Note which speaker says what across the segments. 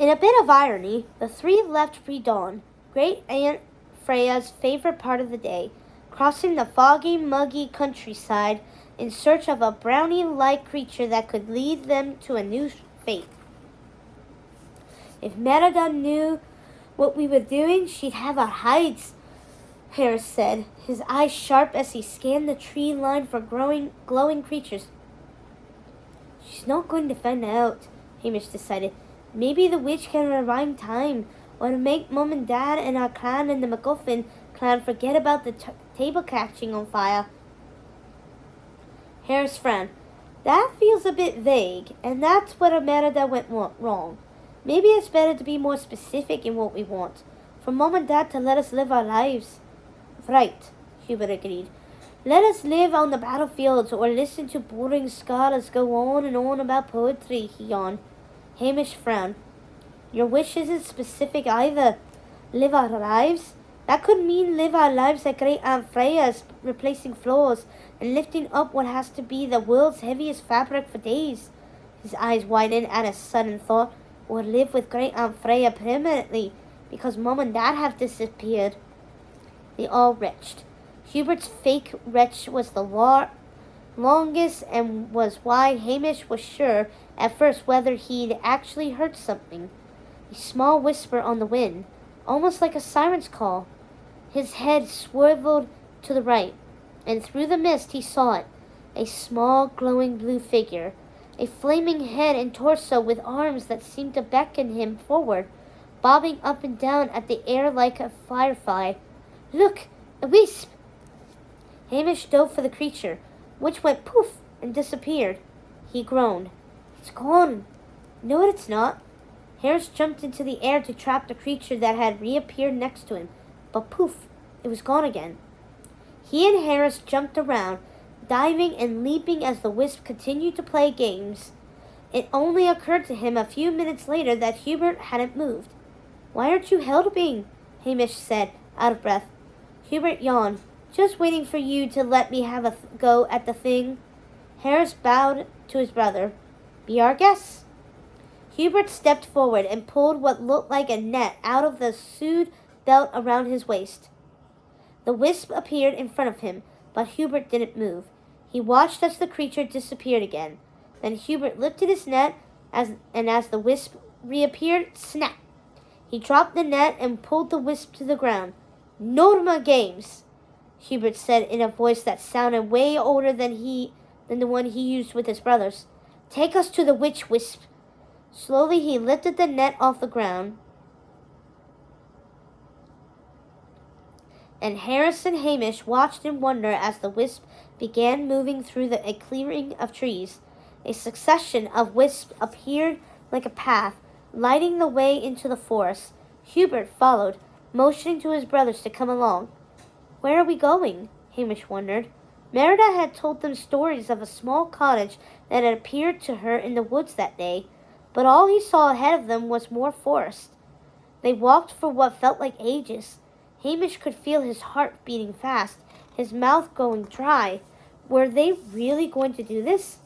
Speaker 1: In a bit of irony, the three left pre-dawn, Great Aunt Freya's favorite part of the day, crossing the foggy, muggy countryside in search of a brownie-like creature that could lead them to a new fate. If Merida knew what we were doing, she'd have our hides, Harris said, his eyes sharp as he scanned the tree line for glowing creatures. She's not going to find out, Hamish decided. Maybe the witch can rewind time, or to make Mum and Dad and our clan and the MacGuffin clan forget about the table catching on fire. Harris frowned. That feels a bit vague, and that's where Merida went wrong. Maybe it's better to be more specific in what we want, for Mum and Dad to let us live our lives. Right, Hubert agreed. Let us live on the battlefields or listen to boring scholars go on and on about poetry, he yawned. Hamish frowned. Your wish isn't specific either. Live our lives? That could mean live our lives at Great Aunt Freya's, replacing floors and lifting up what has to be the world's heaviest fabric for days. His eyes widened at a sudden thought. Or live with Great Aunt Freya permanently, because Mum and Dad have disappeared. They all retched. Hubert's fake retch was the longest and was why Hamish was sure at first whether he'd actually heard something. A small whisper on the wind, almost like a siren's call. His head swerved to the right, and through the mist he saw it, a small glowing blue figure, a flaming head and torso with arms that seemed to beckon him forward, bobbing up and down at the air like a firefly. Look, a wisp! Hamish dove for the creature, which went poof and disappeared. He groaned. It's gone. No, it's not. Harris jumped into the air to trap the creature that had reappeared next to him, but poof, it was gone again. He and Harris jumped around, diving and leaping as the wisp continued to play games. It only occurred to him a few minutes later that Hubert hadn't moved. Why aren't you helping? Hamish said, out of breath. Hubert yawned. Just waiting for you to let me have a go at the thing. Harris bowed to his brother. Be our guest. Hubert stepped forward and pulled what looked like a net out of the sewed belt around his waist. The wisp appeared in front of him, but Hubert didn't move. He watched as the creature disappeared again. Then Hubert lifted his net, as the wisp reappeared, snap! He dropped the net and pulled the wisp to the ground. Norma Games, Hubert said in a voice that sounded way older than the one he used with his brothers. Take us to the witch wisp. Slowly he lifted the net off the ground, and Harris and Hamish watched in wonder as the wisp began moving through a clearing of trees. A succession of wisps appeared like a path, lighting the way into the forest. Hubert followed, motioning to his brothers to come along. Where are we going? Hamish wondered. Merida had told them stories of a small cottage that had appeared to her in the woods that day, but all he saw ahead of them was more forest. They walked for what felt like ages. Hamish could feel his heart beating fast, his mouth going dry. Were they really going to do this?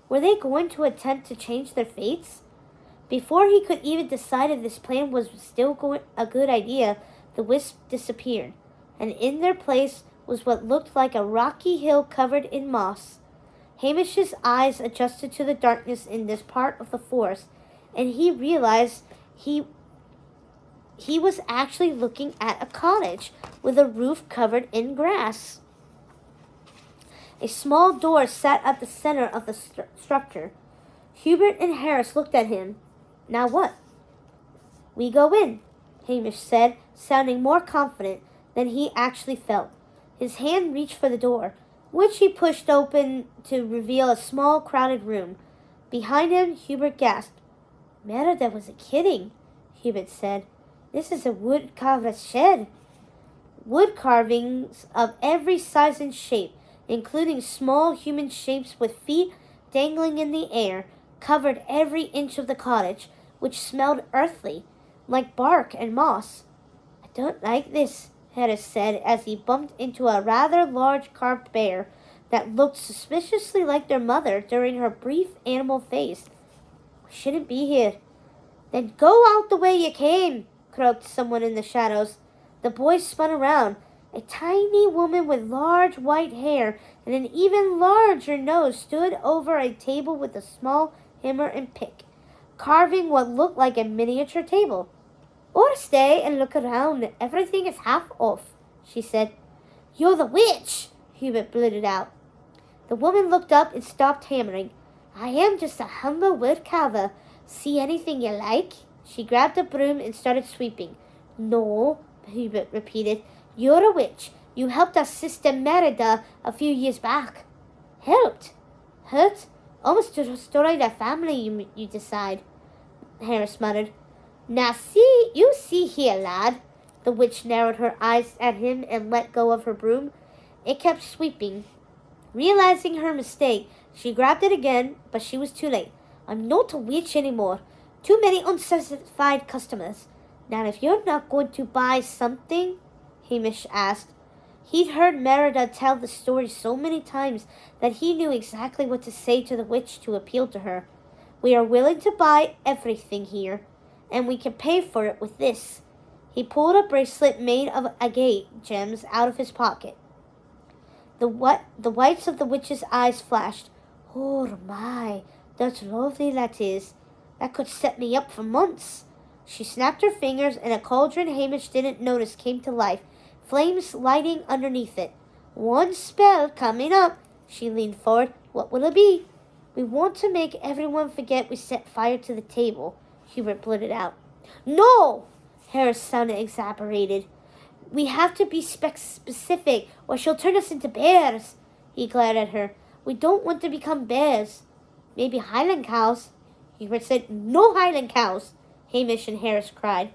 Speaker 1: Were they going to attempt to change their fates? Before he could even decide if this plan was still a good idea, the wisp disappeared, and in their place was what looked like a rocky hill covered in moss. Hamish's eyes adjusted to the darkness in this part of the forest, and he realized he was actually looking at a cottage with a roof covered in grass. A small door sat at the center of the structure. Hubert and Harris looked at him. Now what? We go in, Hamish said, sounding more confident than he actually felt. His hand reached for the door, which he pushed open to reveal a small, crowded room. Behind him, Hubert gasped. Merida wasn't kidding, Hubert said. This is a wood-carved shed. Wood carvings of every size and shape, including small human shapes with feet dangling in the air, covered every inch of the cottage, which smelled earthly, like bark and moss. I don't like this, Harris said as he bumped into a rather large carved bear that looked suspiciously like their mother during her brief animal phase. We shouldn't be here. Then go out the way you came, croaked someone in the shadows. The boys spun around. A tiny woman with large white hair and an even larger nose stood over a table with a small hammer and pick, carving what looked like a miniature table. Or stay and look around. Everything is half off, she said. You're the witch, Hubert blurted out. The woman looked up and stopped hammering. I am just a humble woodcarver. See anything you like? She grabbed a broom and started sweeping. No, Hubert repeated. You're a witch. You helped our sister Merida a few years back. Helped? Hurt? Almost destroyed our family, you decide, Harris muttered. Now you see here, lad. The witch narrowed her eyes at him and let go of her broom. It kept sweeping. Realizing her mistake, she grabbed it again, but she was too late. I'm not a witch anymore. Too many unsatisfied customers. Now if you're not going to buy something, Hamish asked. He'd heard Merida tell the story so many times that he knew exactly what to say to the witch to appeal to her. We are willing to buy everything here, and we can pay for it with this. He pulled a bracelet made of agate gems out of his pocket. The whites of the witch's eyes flashed. Oh my, that's lovely, that is. That could set me up for months. She snapped her fingers, and a cauldron Hamish didn't notice came to life, flames lighting underneath it. One spell coming up. She leaned forward. What will it be? We want to make everyone forget we set fire to the table, Hubert blurted out. No! Harris sounded exasperated. We have to be specific, or she'll turn us into bears. He glared at her. We don't want to become bears. Maybe Highland cows. Hubert said, No Highland cows, Hamish and Harris cried.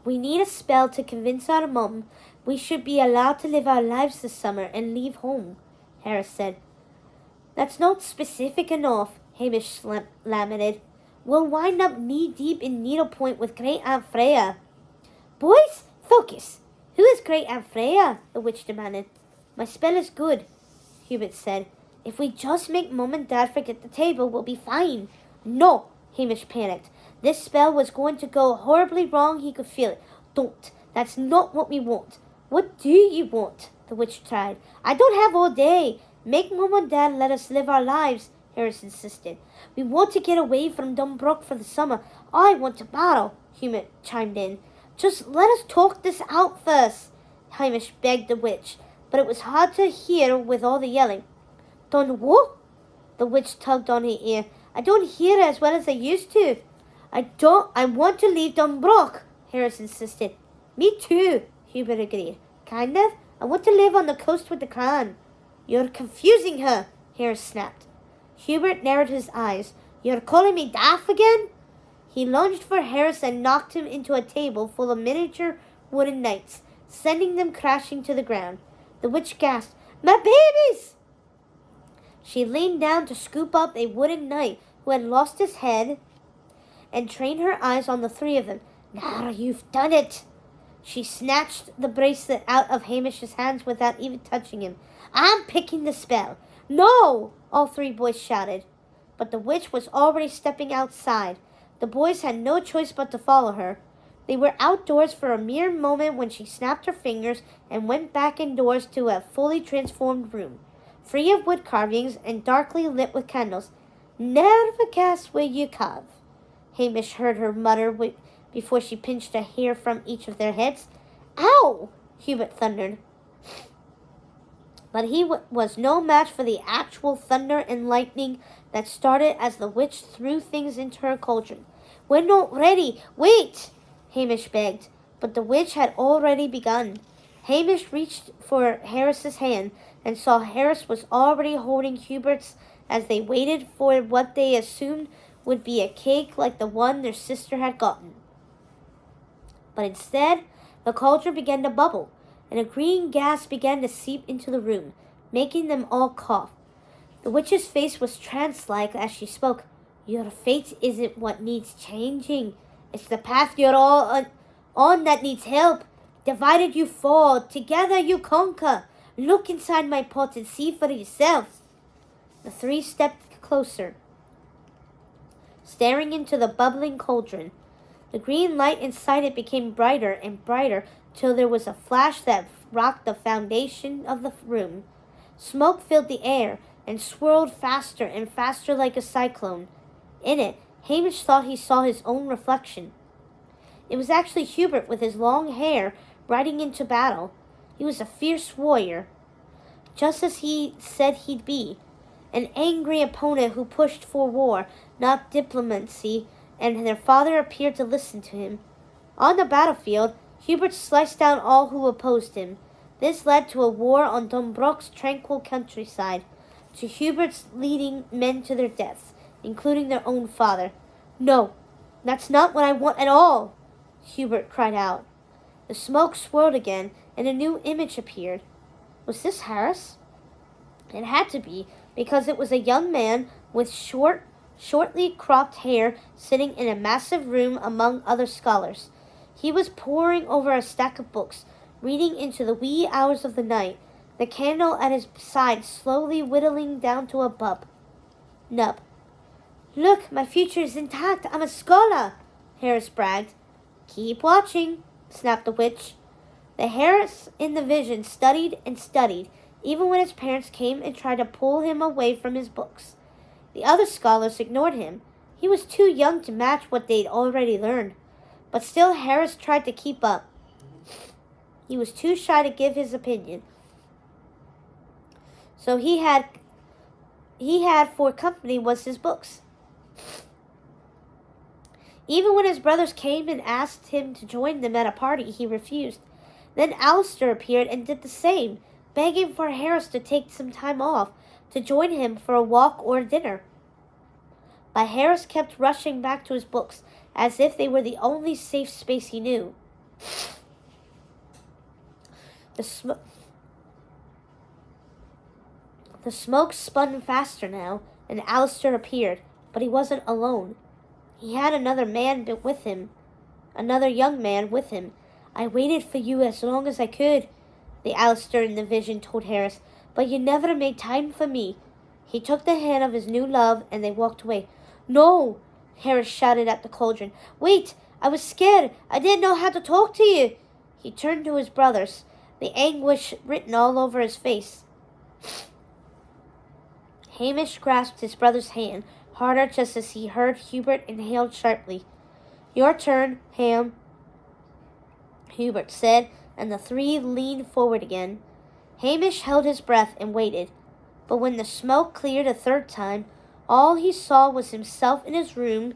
Speaker 1: We need a spell to convince our mum we should be allowed to live our lives this summer and leave home, Harris said. That's not specific enough, Hamish lamented. We'll wind up knee-deep in needlepoint with Great Aunt Freya. Boys, focus. Who is Great Aunt Freya? The witch demanded. My spell is good, Hubert said. If we just make Mum and Dad forget the table, we'll be fine. No, Hamish panicked. This spell was going to go horribly wrong. He could feel it. Don't. That's not what we want. What do you want? The witch tried. I don't have all day. Make Mum and Dad let us live our lives, Harris insisted. We want to get away from Dumbrook for the summer. I want to battle, Hubert chimed in. Just let us talk this out first, Hamish begged the witch, but it was hard to hear with all the yelling. Done what? The witch tugged on her ear. I don't hear as well as I used to. I want to leave Dumbrook, Harris insisted. Me too, Hubert agreed. Kind of. I want to live on the coast with the clan. You're confusing her, Harris snapped. Hubert narrowed his eyes. You're calling me daft again? He lunged for Harris and knocked him into a table full of miniature wooden knights, sending them crashing to the ground. The witch gasped, My babies! She leaned down to scoop up a wooden knight who had lost his head and trained her eyes on the three of them. Now you've done it! She snatched the bracelet out of Hamish's hands without even touching him. I'm picking the spell. No! All three boys shouted. But the witch was already stepping outside. The boys had no choice but to follow her. They were outdoors for a mere moment when she snapped her fingers and went back indoors to a fully transformed room, free of wood carvings and darkly lit with candles. Never guess where you carve, Hamish heard her mutter before she pinched a hair from each of their heads. Ow! Hubert thundered. But he was no match for the actual thunder and lightning that started as the witch threw things into her cauldron. We're not ready. Wait, Hamish begged, but the witch had already begun. Hamish reached for Harris's hand and saw Harris was already holding Hubert's as they waited for what they assumed would be a cake like the one their sister had gotten. But instead, the cauldron began to bubble, and a green gas began to seep into the room, making them all cough. The witch's face was trance-like as she spoke. Your fate isn't what needs changing. It's the path you're all on that needs help. Divided you fall, together you conquer. Look inside my pot and see for yourself. The three stepped closer. staring into the bubbling cauldron. The green light inside it became brighter and brighter till there was a flash that rocked the foundation of the room. Smoke filled the air and swirled faster and faster like a cyclone. In it, Hamish thought he saw his own reflection. It was actually Hubert with his long hair riding into battle. He was a fierce warrior, just as he said he'd be. An angry opponent who pushed for war, not diplomacy, and their father appeared to listen to him. On the battlefield, Hubert sliced down all who opposed him. This led to a war on Donbrook's tranquil countryside, to Hubert's leading men to their deaths, including their own father. "No, that's not what I want at all," Hubert cried out. The smoke swirled again, and a new image appeared. Was this Harris? It had to be, because it was a young man with shortly cropped hair sitting in a massive room among other scholars. He was poring over a stack of books, reading into the wee hours of the night, the candle at his side slowly whittling down to a nub. "Look, my future is intact. I'm a scholar," Harris bragged. "Keep watching," snapped the witch. The Harris in the vision studied and studied, even when his parents came and tried to pull him away from his books. The other scholars ignored him. He was too young to match what they'd already learned. But still Harris tried to keep up. He was too shy to give his opinion. So he had for company was his books. Even when his brothers came and asked him to join them at a party, he refused. Then Alistair appeared and did the same, begging for Harris to take some time off, to join him for a walk or a dinner. But Harris kept rushing back to his books, as if they were the only safe space he knew. The smoke spun faster now, and Alistair appeared, but he wasn't alone. He had another man with him, another young man with him. "I waited for you as long as I could," the Alistair in the vision told Harris, "but you never made time for me." He took the hand of his new love, and they walked away. "No!" Harris shouted at the cauldron. "Wait! I was scared. I didn't know how to talk to you." He turned to his brothers, the anguish written all over his face. Hamish grasped his brother's hand harder just as he heard Hubert inhaled sharply. "Your turn, Ham," Hubert said, and the three leaned forward again. Hamish held his breath and waited, but when the smoke cleared a third time, all he saw was himself in his room,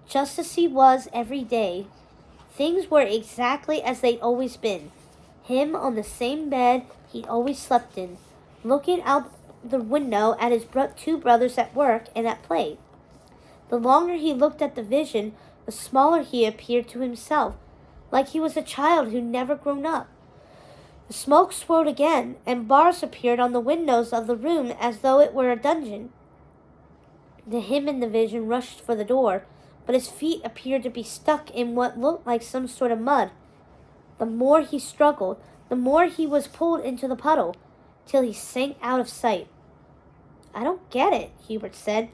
Speaker 1: just as he was every day. Things were exactly as they'd always been. Him on the same bed he'd always slept in, looking out the window at his two brothers at work and at play. The longer he looked at the vision, the smaller he appeared to himself, like he was a child who'd never grown up. The smoke swirled again, and bars appeared on the windows of the room as though it were a dungeon. Him in the vision rushed for the door, but his feet appeared to be stuck in what looked like some sort of mud. The more he struggled, the more he was pulled into the puddle, till he sank out of sight. "I don't get it," Hubert said.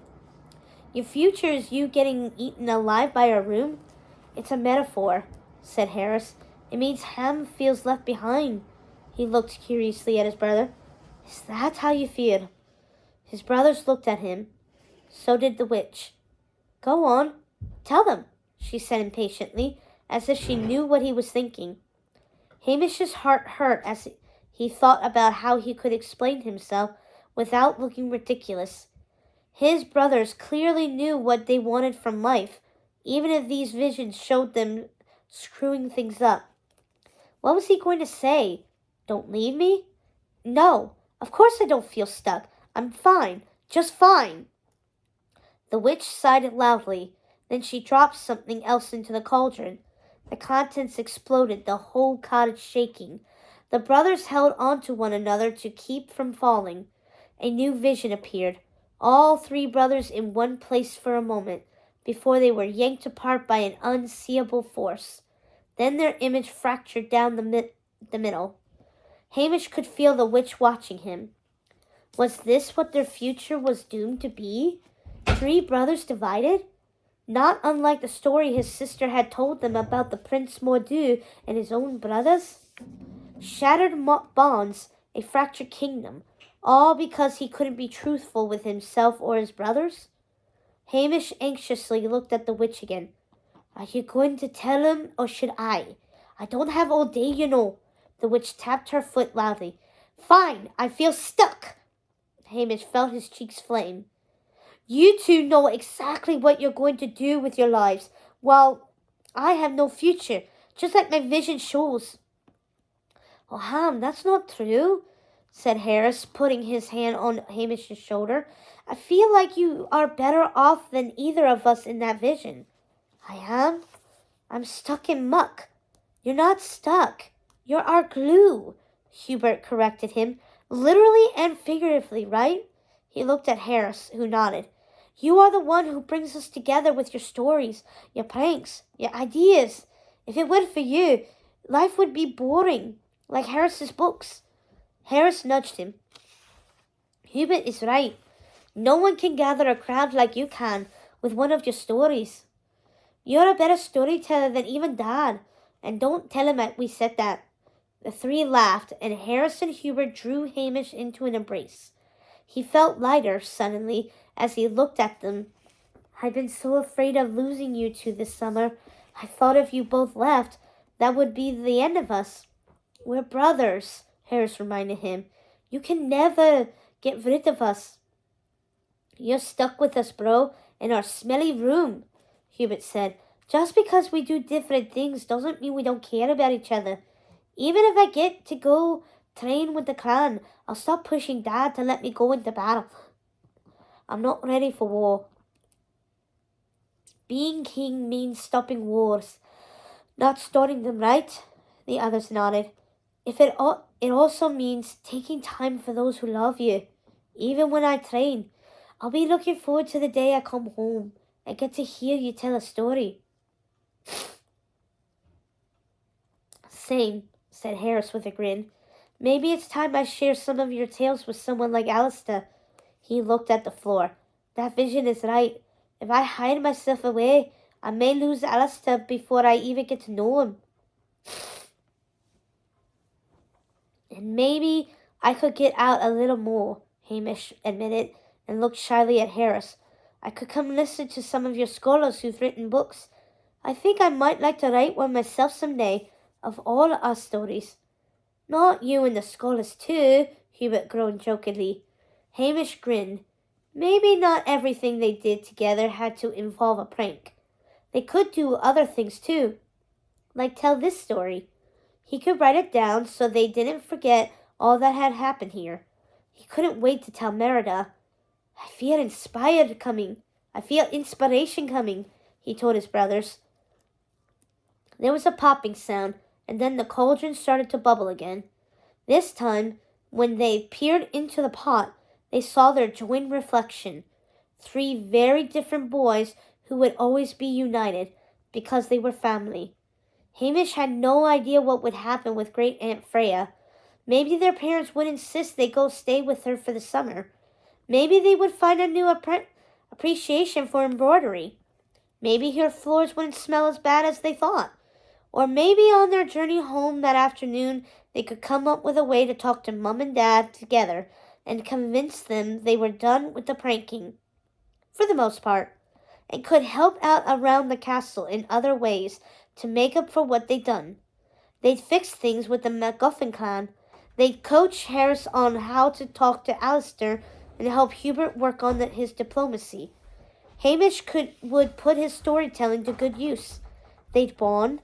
Speaker 1: "Your future is you getting eaten alive by a room?" "It's a metaphor," said Harris. "It means Ham feels left behind." He looked curiously at his brother. "Is that how you feel?" His brothers looked at him. So did the witch. "Go on, tell them," she said impatiently, as if she knew what he was thinking. Hamish's heart hurt as he thought about how he could explain himself without looking ridiculous. His brothers clearly knew what they wanted from life, even if these visions showed them screwing things up. What was he going to say? "Don't leave me?" "No, of course I don't feel stuck. I'm fine, just fine." The witch sighed loudly. Then she dropped something else into the cauldron. The contents exploded, the whole cottage shaking. The brothers held on to one another to keep from falling. A new vision appeared. All three brothers in one place for a moment, before they were yanked apart by an unseeable force. Then their image fractured down the middle. Hamish could feel the witch watching him. Was this what their future was doomed to be? Three brothers divided? not unlike the story his sister had told them about the Prince Mordu and his own brothers. Shattered bonds, a fractured kingdom, all because he couldn't be truthful with himself or his brothers. Hamish anxiously looked at the witch again. Are you going to tell him, or should I? I don't have all day, you know. The witch tapped her foot loudly. Fine, I feel stuck. Hamish felt his cheeks flame. You two know exactly what you're going to do with your lives. Well, I have no future, just like my vision shows. Oh, Ham, that's not true, said Harris, putting his hand on Hamish's shoulder. I feel like you are better off than either of us in that vision. I am? I'm stuck in muck. You're not stuck. You're our glue, Hubert corrected him. Literally and figuratively, right? He looked at Harris, who nodded. You are the one who brings us together with your stories, your pranks, your ideas. If it weren't for you, life would be boring, like Harris's books. Harris nudged him. Hubert is right. No one can gather a crowd like you can with one of your stories. You're a better storyteller than even Dad, and don't tell him we said that. The three laughed, and Harris and Hubert drew Hamish into an embrace. He felt lighter suddenly as he looked at them. I've been so afraid of losing you two this summer. I thought if you both left, that would be the end of us. We're brothers, Harris reminded him. You can never get rid of us. You're stuck with us, bro, in our smelly room, Hubert said. Just because we do different things doesn't mean we don't care about each other. Even if I get to go train with the clan, I'll stop pushing Dad to let me go into battle. I'm not ready for war. Being king means stopping wars, not starting them, right? The others nodded. It also means taking time for those who love you. Even when I train, I'll be looking forward to the day I come home and get to hear you tell a story. Same, said Harris with a grin. Maybe it's time I share some of your tales with someone like Alistair. He looked at the floor. That vision is right. If I hide myself away, I may lose Alistair before I even get to know him. And maybe I could get out a little more, Hamish admitted, and looked shyly at Harris. I could come listen to some of your scholars who've written books. I think I might like to write one myself someday, of all our stories. Not you and the scholars too, Hubert groaned jokingly. Hamish grinned. Maybe not everything they did together had to involve a prank. They could do other things too, like tell this story. He could write it down so they didn't forget all that had happened here. He couldn't wait to tell Merida. I feel inspiration coming, he told his brothers. There was a popping sound, and then the cauldron started to bubble again. This time, when they peered into the pot, they saw their joined reflection. Three very different boys who would always be united because they were family. Hamish had no idea what would happen with Great Aunt Freya. Maybe their parents would insist they go stay with her for the summer. Maybe they would find a new appreciation for embroidery. Maybe her floors wouldn't smell as bad as they thought. Or maybe on their journey home that afternoon, they could come up with a way to talk to Mum and Dad together and convince them they were done with the pranking, for the most part, and could help out around the castle in other ways to make up for what they'd done. They'd fix things with the MacGuffin clan. They'd coach Harris on how to talk to Alistair and help Hubert work on his diplomacy. Hamish would put his storytelling to good use. They'd bond.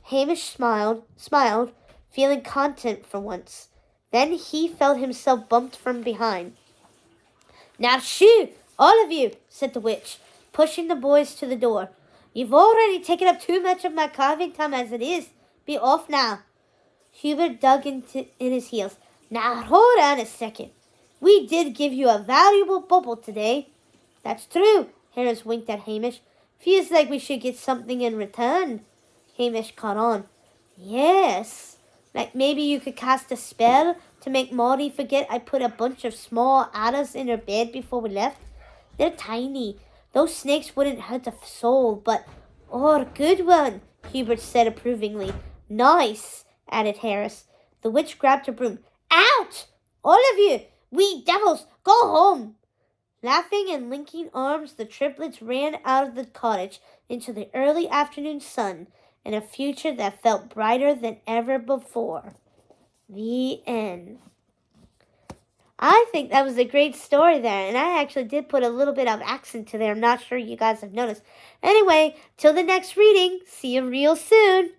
Speaker 1: Hamish smiled, feeling content for once. Then he felt himself bumped from behind. Now shoo, all of you, said the witch, pushing the boys to the door. You've already taken up too much of my carving time as it is. Be off now. Hubert dug in his heels. Now hold on a second. We did give you a valuable bubble today. That's true, Harris winked at Hamish. Feels like we should get something in return. Hamish caught on. Yes. Like maybe you could cast a spell to make Maudie forget I put a bunch of small adders in her bed before we left. They're tiny. Those snakes wouldn't hurt a soul, but... Oh, good one, Hubert said approvingly. Nice, added Harris. The witch grabbed her broom. Out! All of you! We devils! Go home! Laughing and linking arms, the triplets ran out of the cottage into the early afternoon sun and a future that felt brighter than ever before. The end. I think that was a great story there, and I actually did put a little bit of accent to there. I'm not sure you guys have noticed. Anyway, till the next reading, see you real soon.